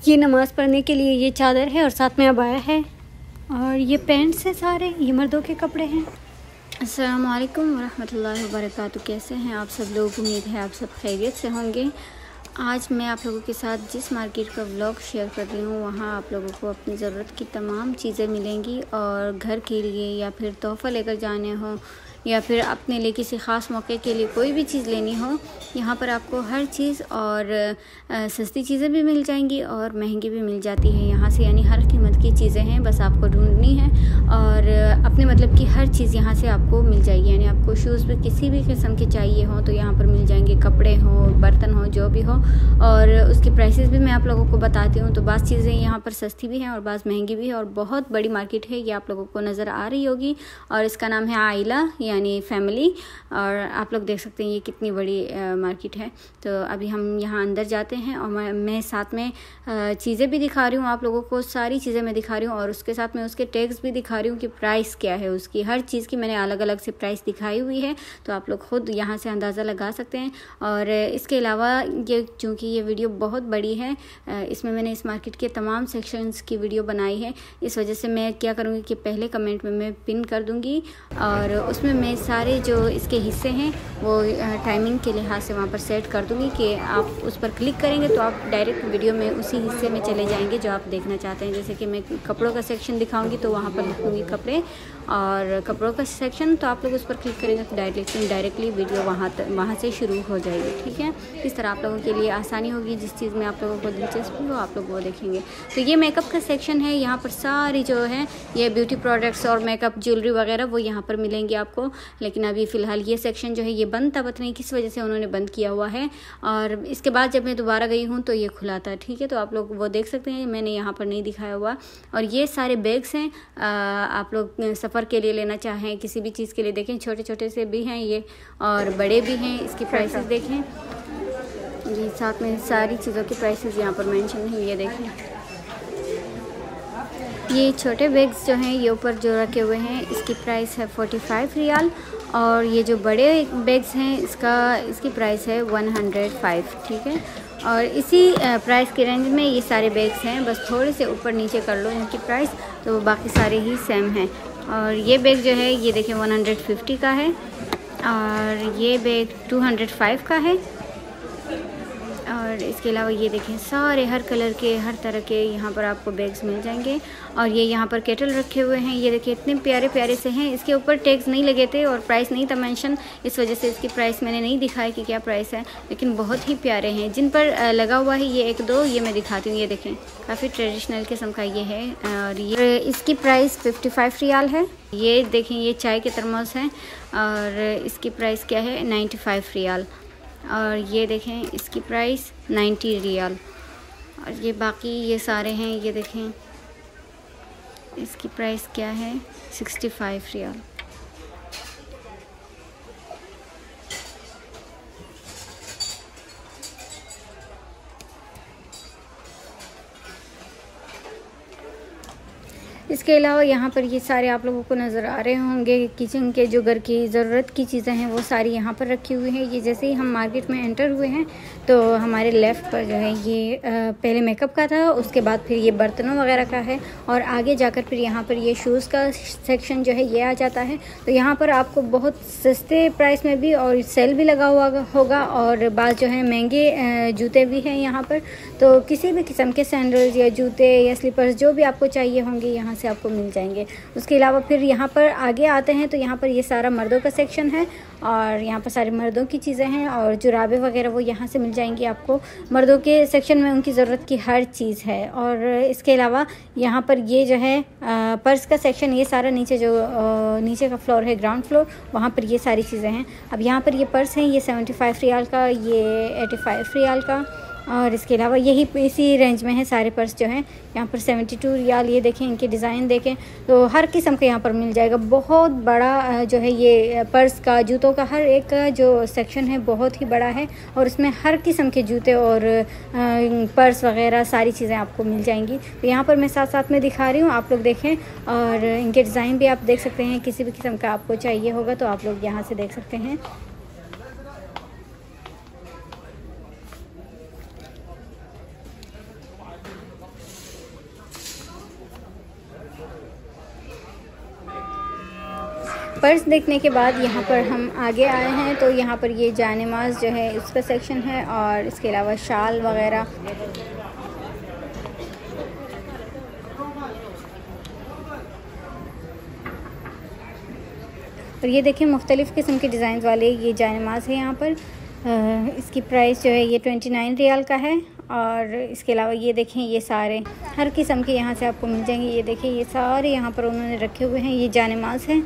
ये नमाज़ पढ़ने के लिए ये चादर है और साथ में अबाया है और ये पैंट्स है सारे, ये मर्दों के कपड़े हैं। अस्सलामु अलैकुम वरहमतुल्लाहि वबरकातुहू। कैसे हैं आप सब लोग? उम्मीद है आप सब खैरियत से होंगे। आज मैं आप लोगों के साथ जिस मार्केट का व्लॉग शेयर कर रही हूँ वहाँ आप लोगों को अपनी ज़रूरत की तमाम चीज़ें मिलेंगी और घर के लिए या फिर तोहफ़ा लेकर जाने हो या फिर अपने लिए किसी ख़ास मौके के लिए कोई भी चीज़ लेनी हो, यहाँ पर आपको हर चीज़ और सस्ती चीज़ें भी मिल जाएंगी और महंगी भी मिल जाती है यहाँ से, यानी हर कीमत की चीज़ें हैं, बस आपको ढूंढनी है और अपने मतलब की हर चीज़ यहाँ से आपको मिल जाएगी। यानी आपको शूज़ भी किसी भी किस्म के चाहिए हो तो यहाँ पर मिल जाएंगे, कपड़े हो, बर्तन हो, जो भी हो, और उसकी प्राइसेस भी मैं आप लोगों को बताती हूँ। तो बाज़ चीज़ें यहाँ पर सस्ती भी हैं और बाज़ महंगी भी है और बहुत बड़ी मार्केट है, ये आप लोगों को नज़र आ रही होगी और इसका नाम है आइला यानी फैमिली। और आप लोग देख सकते हैं ये कितनी बड़ी मार्केट है। तो अभी हम यहाँ अंदर जाते हैं और मैं साथ में चीज़ें भी दिखा रही हूँ आप लोगों को, सारी चीज़ें मैं दिखा रही हूँ और उसके साथ में उसके टैग्स भी दिखा रही हूँ कि प्राइस क्या है उसकी। हर चीज़ की मैंने अलग अलग से प्राइस दिखाई हुई है, तो आप लोग खुद यहाँ से अंदाज़ा लगा सकते हैं। और इसके अलावा ये चूँकि ये वीडियो बहुत बड़ी है, इसमें मैंने इस मार्केट के तमाम सेक्शंस की वीडियो बनाई है, इस वजह से मैं क्या करूँगी कि पहले कमेंट में मैं पिन कर दूँगी और उसमें मैं सारे जो इसके हिस्से हैं वो टाइमिंग के लिहाज से वहाँ पर सेट कर दूँगी कि आप उस पर क्लिक करेंगे तो आप डायरेक्ट वीडियो में उसी हिस्से में चले जाएंगे जो आप देखना चाहते हैं। जैसे कि मैं कपड़ों का सेक्शन दिखाऊंगी तो वहाँ पर लिखूँगी कपड़े और कपड़ों का सेक्शन, तो आप लोग उस पर क्लिक करेंगे तो डायरेक्टली वीडियो वहाँ से शुरू हो जाएगी। ठीक है, इस तरह आप लोगों के लिए आसानी होगी। जिस चीज़ में आप लोगों को दिलचस्पी हो आप लोग वो देखेंगे। तो ये मेकअप का सेक्शन है, यहाँ पर सारी जो है ये ब्यूटी प्रोडक्ट्स और मेकअप ज्वेलरी वगैरह वो यहाँ पर मिलेंगी आपको। लेकिन अभी फ़िलहाल ये सेक्शन जो है ये बंद था, पता नहीं किस वजह से उन्होंने बंद किया हुआ है। और इसके बाद जब मैं दोबारा गई हूँ तो ये खुला था। ठीक है, तो आप लोग वो देख सकते हैं, मैंने यहाँ पर नहीं दिखाया हुआ। और ये सारे बैग्स हैं, आप लोग सफ़र के लिए लेना चाहें किसी भी चीज़ के लिए, देखें छोटे छोटे से भी हैं ये और बड़े भी हैं। इसकी प्राइसेस देखें, ये साथ में सारी चीज़ों की प्राइसेस यहाँ पर मेंशन है। ये देखें, ये छोटे बैग्स जो हैं ये ऊपर जो रखे हुए हैं इसकी प्राइस है 45 रियाल और ये जो बड़े बैग्स हैं इसकी प्राइस है 105। ठीक है, और इसी प्राइस के रेंज में ये सारे बैग्स हैं, बस थोड़े से ऊपर नीचे कर लो इनकी प्राइस तो बाकी सारे ही सेम हैं। और ये बैग जो है ये देखें 150 का है और ये बैग 205 का है। और इसके अलावा ये देखें सारे हर कलर के हर तरह के यहाँ पर आपको बैग्स मिल जाएंगे। और ये यहाँ पर केटल रखे हुए हैं, ये देखिए इतने प्यारे प्यारे से हैं। इसके ऊपर टैग्स नहीं लगे थे और प्राइस नहीं था मेंशन, इस वजह से इसकी प्राइस मैंने नहीं दिखाई कि क्या प्राइस है, लेकिन बहुत ही प्यारे हैं। जिन पर लगा हुआ है ये एक दो ये मैं दिखाती हूँ। ये देखें काफ़ी ट्रेडिशनल किस्म का ये है और ये इसकी प्राइस 55 रियाल है। ये देखें ये चाय के थर्मोस हैं और इसकी प्राइस क्या है 95 रियाल। और ये देखें इसकी प्राइस 90 रियाल। और ये बाकी ये सारे हैं, ये देखें इसकी प्राइस क्या है 65 रियाल। इसके अलावा यहाँ पर ये सारे आप लोगों को नज़र आ रहे होंगे किचन के जो घर की ज़रूरत की चीज़ें हैं वो सारी यहाँ पर रखी हुई हैं। ये जैसे ही हम मार्केट में एंटर हुए हैं तो हमारे लेफ़्ट पर जो है ये पहले मेकअप का था, उसके बाद फिर ये बर्तनों वगैरह का है और आगे जाकर फिर यहाँ पर ये शूज़ का सेक्शन जो है ये आ जाता है। तो यहाँ पर आपको बहुत सस्ते प्राइस में भी और सेल भी लगा हुआ होगा और बाद जो है महंगे जूते भी हैं यहाँ पर। तो किसी भी किस्म के सैंडल्स या जूते या स्लीपर्स जो भी आपको चाहिए होंगे यहाँ से आपको मिल जाएंगे। उसके अलावा फिर यहाँ पर आगे आते हैं तो यहाँ पर ये सारा मर्दों का सेक्शन है और यहाँ पर सारी मर्दों की चीज़ें हैं और जुराबे वगैरह वो यहाँ से मिल जाएंगी आपको। मर्दों के सेक्शन में उनकी ज़रूरत की हर चीज़ है। और इसके अलावा यहाँ पर ये जो है पर्स का सेक्शन, ये सारा नीचे जो नीचे का फ्लोर है ग्राउंड फ्लोर, वहाँ पर ये सारी चीज़ें हैं। अब यहाँ पर ये पर्स हैं, ये 75 रियाल का, ये 85 रियाल का और इसके अलावा यही इसी रेंज में है सारे पर्स जो हैं यहाँ पर 72 रियाल। ये देखें इनके डिज़ाइन देखें तो हर किस्म का यहाँ पर मिल जाएगा। बहुत बड़ा जो है ये पर्स का जूतों का हर एक का जो सेक्शन है बहुत ही बड़ा है और इसमें हर किस्म के जूते और पर्स वगैरह सारी चीज़ें आपको मिल जाएंगी। तो यहाँ पर मैं साथ साथ में दिखा रही हूँ, आप लोग देखें और इनके डिज़ाइन भी आप देख सकते हैं। किसी भी किस्म का आपको चाहिए होगा तो आप लोग यहाँ से देख सकते हैं। पर्स देखने के बाद यहाँ पर हम आगे आए हैं, तो यहाँ पर ये जानेमाज़ जो है उसका सेक्शन है और इसके अलावा शाल वगैरह। और ये देखिए मुख्तलिफ़ किस्म के डिज़ाइन वाले ये जानेमाज़ है। यहाँ पर इसकी प्राइस जो है ये 29 रियाल का है। और इसके अलावा ये देखें ये सारे हर किस्म के यहाँ से आपको मिल जाएंगे। ये देखें ये सारे यहाँ पर उन्होंने रखे हुए हैं। ये जानेमाज़ हैं,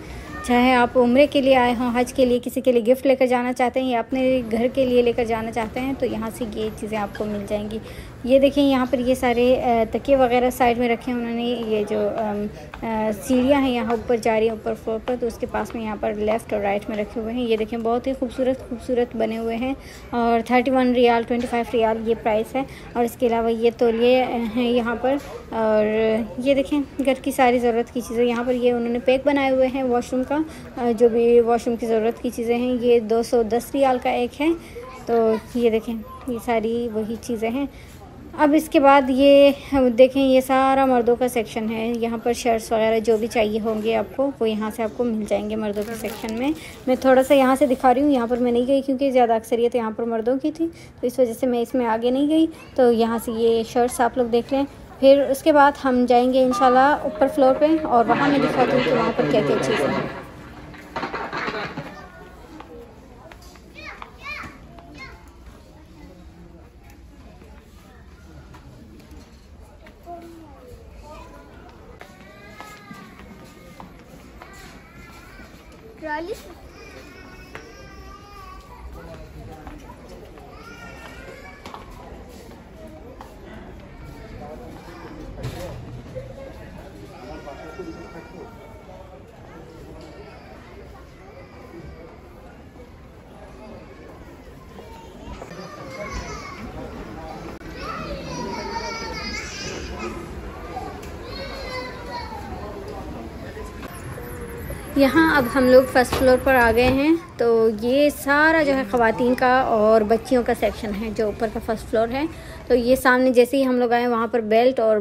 चाहे आप उम्रे के लिए आए हों, हज के लिए, किसी के लिए गिफ्ट लेकर जाना चाहते हैं या अपने घर के लिए लेकर जाना चाहते हैं, तो यहाँ से ये चीज़ें आपको मिल जाएंगी। ये देखें यहाँ पर ये सारे तकिए वगैरह साइड में रखे हैं उन्होंने। ये जो सीढ़ियाँ हैं यहाँ ऊपर जा रही हैं ऊपर फ्लोर पर, तो उसके पास में यहाँ पर लेफ़्ट और राइट में रखे हुए हैं। ये देखें बहुत ही खूबसूरत बने हुए हैं और 31 रियाल 25 रियाल ये प्राइस है। और इसके अलावा ये तौलिए हैं यहाँ पर। और ये देखें घर की सारी ज़रूरत की चीज़ें यहाँ पर ये उन्होंने पैक बनाए हुए हैं। वॉशरूम का जो भी वॉशरूम की ज़रूरत की चीज़ें हैं ये 210 रियाल का एक है। तो ये देखें ये सारी वही चीज़ें हैं। अब इसके बाद ये देखें ये सारा मर्दों का सेक्शन है। यहाँ पर शर्ट्स वगैरह जो भी चाहिए होंगे आपको वो यहाँ से आपको मिल जाएंगे मर्दों के सेक्शन में। मैं थोड़ा सा यहाँ से दिखा रही हूँ, यहाँ पर मैं नहीं गई क्योंकि ज़्यादा अक्सरियत यहाँ पर मर्दों की थी, तो इस वजह से मैं इसमें आगे नहीं गई। तो यहाँ से ये शर्ट्स आप लोग देख लें। फिर उसके बाद हम जाएंगे इंशाल्लाह ऊपर फ्लोर पे और वहाँ मैं दिखाती हूँ कि वहाँ पर क्या क्या चीज़ें हैं। यहाँ अब हम लोग फर्स्ट फ्लोर पर आ गए हैं। तो ये सारा जो है ख़वातीन का और बच्चियों का सेक्शन है जो ऊपर का फर्स्ट फ्लोर है। तो ये सामने जैसे ही हम लोग आए वहाँ पर बेल्ट और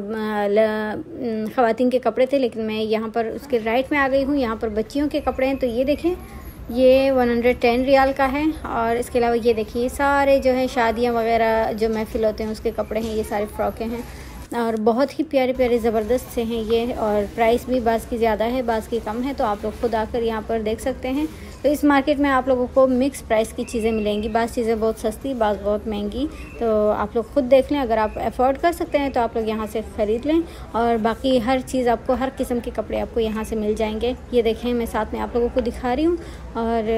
ख़वातीन के कपड़े थे, लेकिन मैं यहाँ पर उसके राइट में आ गई हूँ। यहाँ पर बच्चियों के कपड़े हैं। तो ये देखें ये 110 रियाल का है। और इसके अलावा ये देखिए सारे जो है शादियाँ वगैरह जो महफिल होते हैं उसके कपड़े हैं। ये सारे फ्रॉकें हैं और बहुत ही प्यारे प्यारे ज़बरदस्त से हैं ये। और प्राइस भी बाज़ की ज़्यादा है बाज़ की कम है, तो आप लोग खुद आकर यहाँ पर देख सकते हैं। तो इस मार्केट में आप लोगों को मिक्स प्राइस की चीज़ें मिलेंगी, बाज़ चीज़ें बहुत सस्ती, बाज़ बहुत महंगी। तो आप लोग खुद देख लें, अगर आप अफोर्ड कर सकते हैं तो आप लोग यहाँ से ख़रीद लें। और बाकी हर चीज़ आपको, हर किस्म के कपड़े आपको यहाँ से मिल जाएंगे। ये देखें मैं साथ में आप लोगों को दिखा रही हूँ। और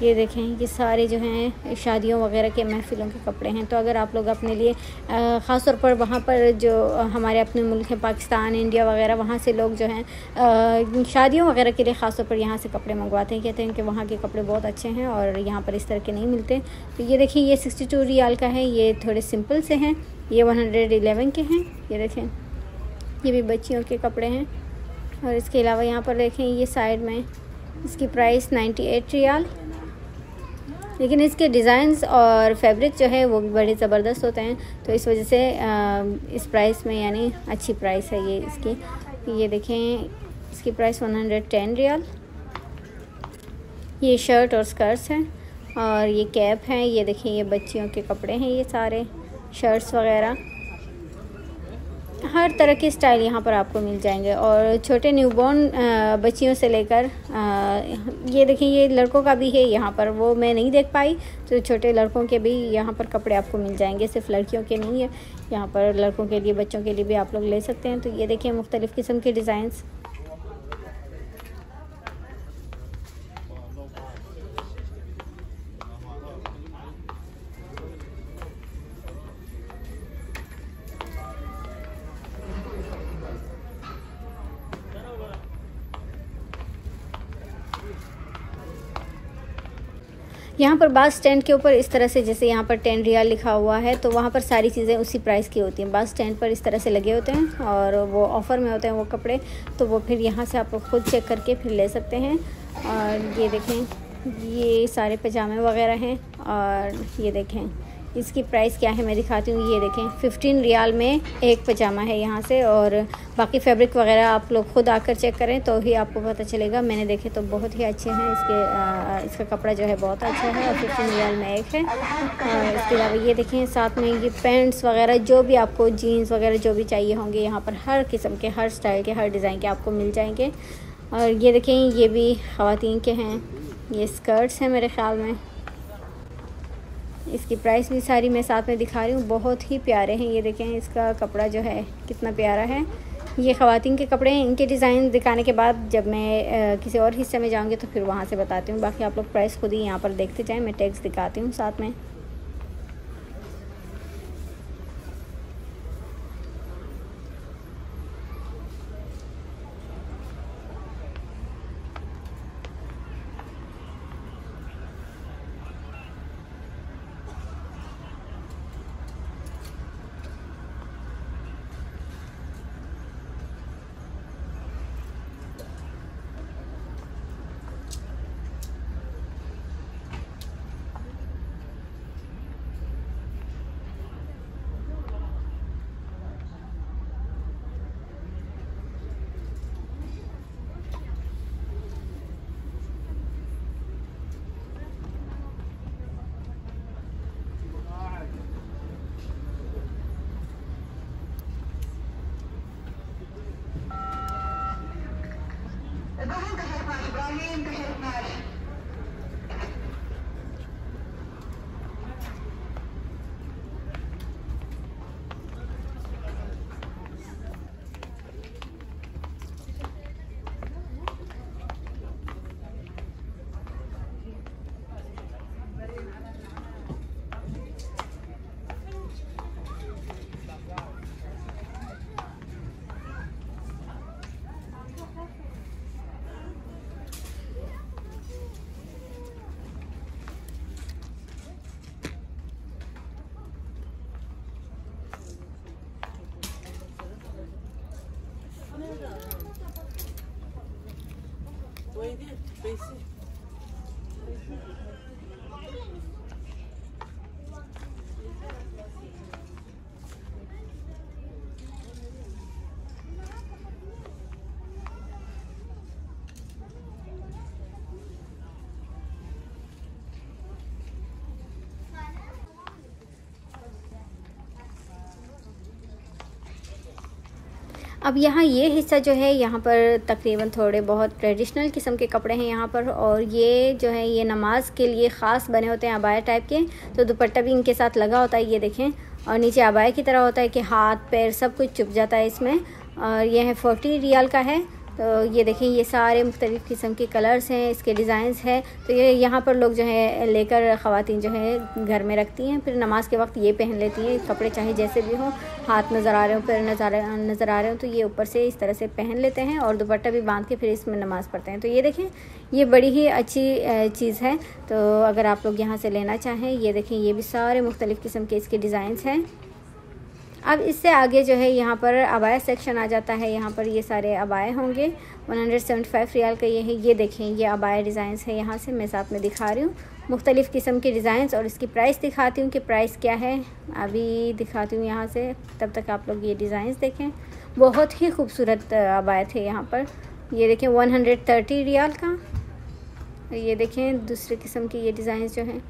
ये देखें ये सारे जो हैं शादियों वगैरह के महफिलों के कपड़े हैं। तो अगर आप लोग अपने लिए ख़ास तौर पर वहाँ पर जो हमारे अपने मुल्क हैं पाकिस्तान, इंडिया वगैरह, वहाँ से लोग जो हैं शादियों वगैरह के लिए ख़ास तौर पर यहाँ से कपड़े मंगवाते हैं। कहते हैं कि वहाँ के कपड़े बहुत अच्छे हैं और यहाँ पर इस तरह के नहीं मिलते। तो ये देखिए ये 62 रियाल का है। ये थोड़े सिंपल से हैं। ये 111 के हैं। ये देखें ये भी बच्चियों के कपड़े हैं। और इसके अलावा यहाँ पर देखें ये साइड में इसकी प्राइस 98 रियाल, लेकिन इसके डिज़ाइंस और फैब्रिक जो है वो भी बड़े ज़बरदस्त होते हैं। तो इस वजह से इस प्राइस में यानी अच्छी प्राइस है ये इसकी। ये देखें इसकी प्राइस 110 रियाल। ये शर्ट और स्कर्ट्स हैं और ये कैप हैं। ये देखें ये बच्चियों के कपड़े हैं, ये सारे शर्ट्स वगैरह, हर तरह के स्टाइल यहाँ पर आपको मिल जाएंगे। और छोटे न्यूबॉर्न बच्चियों से लेकर ये देखें ये लड़कों का भी है यहाँ पर, वो मैं नहीं देख पाई। तो छोटे लड़कों के भी यहाँ पर कपड़े आपको मिल जाएंगे, सिर्फ लड़कियों के नहीं है। यहाँ पर लड़कों के लिए, बच्चों के लिए भी आप लोग ले सकते हैं। तो ये देखिए मुख्तलिफ़ किस्म के डिज़ाइंस। यहाँ पर बास स्टैंड के ऊपर इस तरह से, जैसे यहाँ पर 10 रियाल लिखा हुआ है, तो वहाँ पर सारी चीज़ें उसी प्राइस की होती हैं। बास स्टैंड पर इस तरह से लगे होते हैं और वो ऑफ़र में होते हैं वो कपड़े। तो वो फिर यहाँ से आप खुद चेक करके फिर ले सकते हैं। और ये देखें ये सारे पजामे वगैरह हैं। और ये देखें इसकी प्राइस क्या है मैं दिखाती हूँ। ये देखें 15 रियाल में एक पजामा है यहाँ से, और बाकी फैब्रिक वगैरह आप लोग ख़ुद आकर चेक करें तो ही आपको पता चलेगा। मैंने देखे तो बहुत ही अच्छे हैं, इसका कपड़ा जो है बहुत अच्छा है और 15 रियाल में एक है। और इसके अलावा ये देखें साथ में ये पैंट्स वगैरह जो भी आपको जीन्स वगैरह जो भी चाहिए होंगे यहाँ पर हर किस्म के, हर स्टाइल के, हर डिज़ाइन के आपको मिल जाएंगे। और ये देखें ये भी ख़वातीन के हैं, ये स्कर्ट्स हैं मेरे ख़्याल में। इसकी प्राइस भी सारी मैं साथ में दिखा रही हूँ, बहुत ही प्यारे हैं। ये देखें इसका कपड़ा जो है कितना प्यारा है। ये ख़वातीन के कपड़े हैं, इनके डिज़ाइन दिखाने के बाद जब मैं किसी और हिस्से में जाऊँगी तो फिर वहाँ से बताती हूँ। बाकी आप लोग प्राइस खुद ही यहाँ पर देखते जाएँ, मैं टैग्स दिखाती हूँ साथ में। अब यहाँ ये हिस्सा जो है यहाँ पर तकरीबन थोड़े बहुत ट्रेडिशनल किस्म के कपड़े हैं यहाँ पर, और ये जो है ये नमाज के लिए ख़ास बने होते हैं अबाया टाइप के। तो दुपट्टा भी इनके साथ लगा होता है, ये देखें, और नीचे अबाया की तरह होता है कि हाथ पैर सब कुछ चुप जाता है इसमें। और ये है 40 रियाल का है। तो ये देखें ये सारे मुख्तलिफ़ किस्म के कलर्स हैं, इसके डिज़ाइंस हैं। तो ये यहाँ पर लोग जो है लेकर ख़वातीन जो है घर में रखती हैं, फिर नमाज के वक्त ये पहन लेती हैं। कपड़े चाहे जैसे भी हों, हाथ नज़र आ रहे हो, पैर नज़र आ रहे हो, तो ये ऊपर से इस तरह से पहन लेते हैं और दुपट्टा भी बांध के फिर इसमें नमाज़ पढ़ते हैं। तो ये देखें ये बड़ी ही अच्छी चीज़ है। तो अगर आप लोग यहाँ से लेना चाहें, ये देखें ये भी सारे मुख्तलिफ़ किस्म के इसके डिज़ाइंस हैं। अब इससे आगे जो है यहाँ पर अबाया सेक्शन आ जाता है। यहाँ पर ये सारे अबाए होंगे, 175 रियाल का ये है। ये देखें ये अबाया डिज़ाइंस है, यहाँ से मैं साथ में दिखा रही हूँ मुख्तलिफ़ किस्म के डिज़ाइंस, और इसकी प्राइस दिखाती हूँ कि प्राइस क्या है। अभी दिखाती हूँ यहाँ से, तब तक आप लोग ये डिज़ाइंस देखें। बहुत ही खूबसूरत अबाया थे यहाँ पर। ये देखें 130 रियाल का। ये देखें दूसरे किस्म के ये डिज़ाइंस जो हैं,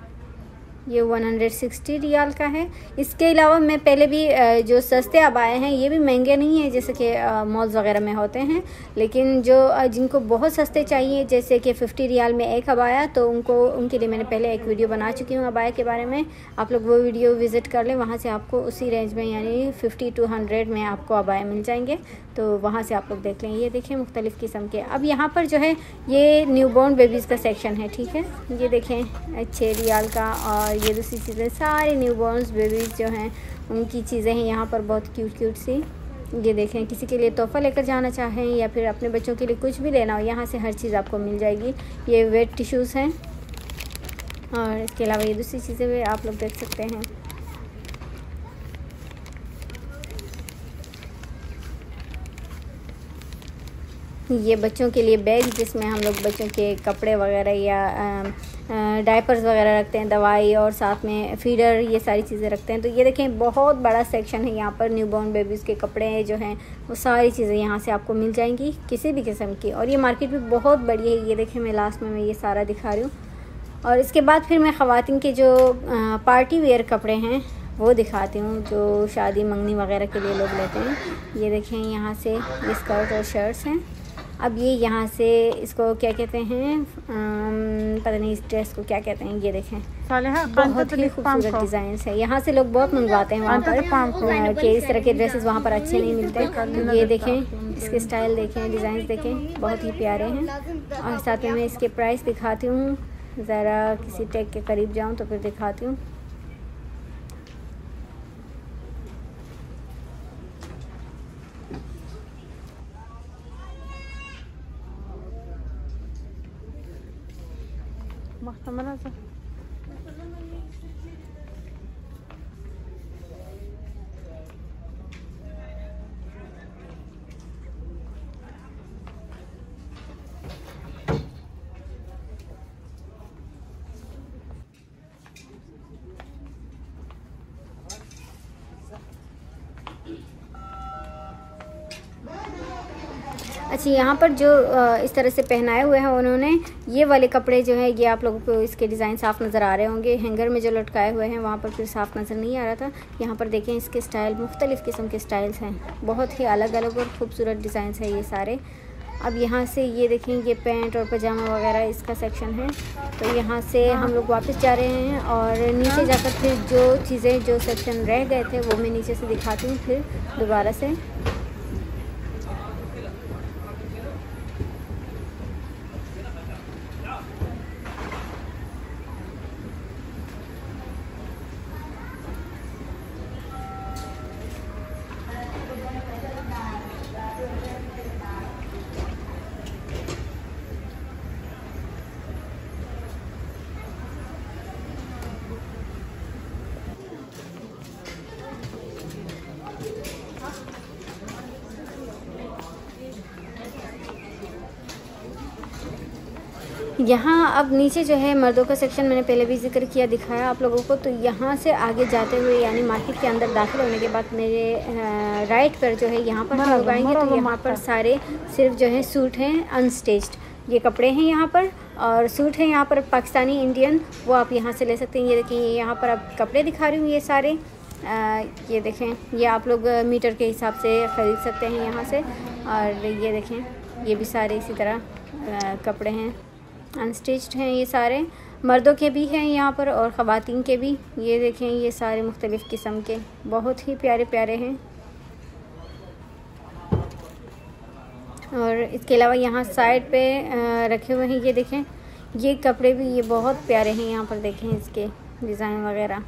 ये 160 रियाल का है। इसके अलावा मैं पहले भी जो सस्ते अबाए हैं, ये भी महंगे नहीं हैं जैसे कि मॉल्स वगैरह में होते हैं, लेकिन जो जिनको बहुत सस्ते चाहिए जैसे कि 50 रियाल में एक अबाया, तो उनके लिए मैंने पहले एक वीडियो बना चुकी हूँ अबाया के बारे में। आप लोग वो वीडियो विज़िट कर लें, वहाँ से आपको उसी रेंज में यानी 50 to 100 में आपको अबाया मिल जाएंगे, तो वहाँ से आप लोग देख लें। ये देखें मुख्तलिफ़ किस्म के। अब यहाँ पर जो है ये न्यूबॉर्न बेबीज़ का सेक्शन है, ठीक है। ये देखें 6 रियाल का, और ये दूसरी चीज़ें सारे न्यूबॉर्न्स बेबीज़ जो हैं उनकी चीज़ें हैं यहाँ पर, बहुत क्यूट सी। ये देखें किसी के लिए तोहफ़ा लेकर जाना चाहें या फिर अपने बच्चों के लिए कुछ भी लेना हो, यहाँ से हर चीज़ आपको मिल जाएगी। ये वेट टिश्यूज़ हैं, और इसके अलावा ये दूसरी चीज़ें भी आप लोग देख सकते हैं। ये बच्चों के लिए बैग जिसमें हम लोग बच्चों के कपड़े वगैरह या डायपर्स वगैरह रखते हैं, दवाई और साथ में फीडर, ये सारी चीज़ें रखते हैं। तो ये देखें बहुत बड़ा सेक्शन है यहाँ पर। न्यूबॉर्न बेबीज़ के कपड़े जो हैं वो सारी चीज़ें यहाँ से आपको मिल जाएंगी किसी भी किस्म की। और ये मार्केट भी बहुत बड़ी है। ये देखें मैं लास्ट में मैं ये सारा दिखा रही हूँ। और इसके बाद फिर मैं ख़वातीन के जो पार्टी वेयर कपड़े हैं वो दिखाती हूँ, जो शादी मंगनी वगैरह के लिए लोग लेते हैं। ये देखें यहाँ से ये स्कर्ट और शर्ट्स हैं। अब ये यहाँ से इसको क्या कहते हैं, पता नहीं इस ड्रेस को क्या कहते हैं। ये देखें बहुत ही खूबसूरत डिज़ाइन है। यहाँ से लोग बहुत मंगवाते हैं वहाँ पर कि इस तरह के ड्रेसेस वहाँ पर अच्छे नहीं मिलते। ये देखें इसके स्टाइल देखें, डिज़ाइन देखें, बहुत ही प्यारे हैं। और साथ में मैं इसके प्राइस दिखाती हूँ। ज़रा किसी टैग के करीब जाऊँ तो फिर दिखाती हूँ। अच्छा, यहाँ पर जो इस तरह से पहनाए हुए हैं उन्होंने, ये वाले कपड़े जो है ये आप लोगों को इसके डिज़ाइन साफ़ नज़र आ रहे होंगे। हैंगर में जो लटकाए हुए हैं वहाँ पर फिर साफ़ नज़र नहीं आ रहा था। यहाँ पर देखें इसके स्टाइल, मुख्तलिफ़ किस्म के स्टाइल्स हैं, बहुत ही अलग अलग और ख़ूबसूरत डिज़ाइंस हैं ये सारे। अब यहाँ से ये देखें ये पैंट और पजामा वगैरह इसका सेक्शन है। तो यहाँ से हम लोग वापस जा रहे हैं और नीचे जाकर फिर जो चीज़ें जो सेक्शन रह गए थे वो मैं नीचे से दिखाती हूँ फिर दोबारा से। यहाँ अब नीचे जो है मर्दों का सेक्शन मैंने पहले भी जिक्र किया, दिखाया आप लोगों को। तो यहाँ से आगे जाते हुए यानी मार्केट के अंदर दाखिल होने के बाद मेरे राइट पर जो है यहाँ पर हम लोग आएंगे। तो यहाँ पर सारे सिर्फ जो है सूट हैं अनस्टिच्ड, ये कपड़े हैं यहाँ पर। और सूट हैं यहाँ पर पाकिस्तानी इंडियन, वो आप यहाँ से ले सकते हैं। ये देखिए यहाँ पर अब कपड़े दिखा रही हूँ ये सारे। ये देखें ये आप लोग मीटर के हिसाब से ख़रीद सकते हैं यहाँ से। और ये देखें ये भी सारे इसी तरह कपड़े हैं, अनस्टिच्ड हैं ये सारे। मर्दों के भी हैं यहाँ पर और ख़वातीन के भी। ये देखें ये सारे मुख्तलिफ़ किस्म के बहुत ही प्यारे प्यारे हैं। और इसके अलावा यहाँ साइड पे रखे हुए हैं, ये देखें ये कपड़े भी ये बहुत प्यारे हैं। यहाँ पर देखें इसके डिज़ाइन वगैरह।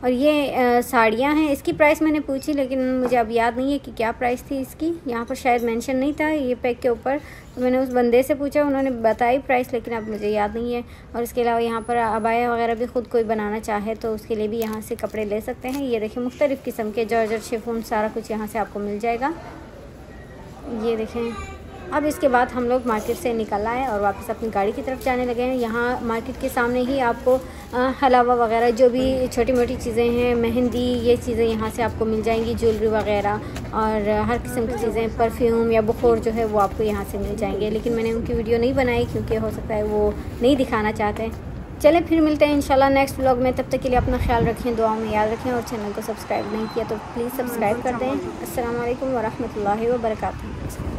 और ये साड़ियाँ हैं। इसकी प्राइस मैंने पूछी लेकिन मुझे अब याद नहीं है कि क्या प्राइस थी इसकी। यहाँ पर शायद मेंशन नहीं था ये पैक के ऊपर, तो मैंने उस बंदे से पूछा, उन्होंने बताई प्राइस, लेकिन अब मुझे याद नहीं है। और इसके अलावा यहाँ पर अबाया वगैरह भी ख़ुद कोई बनाना चाहे तो उसके लिए भी यहाँ से कपड़े ले सकते हैं। ये देखें मुख्तलिफ़ किस्म के जॉर्जेट, शिफॉन, सारा कुछ यहाँ से आपको मिल जाएगा। ये देखें अब इसके बाद हम लोग मार्केट से निकल आए और वापस अपनी गाड़ी की तरफ जाने लगे हैं। यहाँ मार्केट के सामने ही आपको हलवा वगैरह जो भी छोटी मोटी चीज़ें हैं, मेहंदी, ये चीज़ें यहाँ से आपको मिल जाएंगी, ज्वेलरी वगैरह और हर किस्म की चीज़ें, परफ्यूम या बुख़ार जो है वो आपको यहाँ से मिल जाएंगे। लेकिन मैंने उनकी वीडियो नहीं बनाई क्योंकि हो सकता है वो नहीं दिखाना चाहते हैं। चलें फिर मिलते हैं इंशाल्लाह नेक्स्ट व्लॉग में। तब तक के लिए अपना ख्याल रखें, दुआओं में याद रखें और चैनल को सब्सक्राइब नहीं किया तो प्लीज़ सब्सक्राइब कर दें। अस्सलाम वालेकुम व रहमतुल्लाहि व बरकातुहू।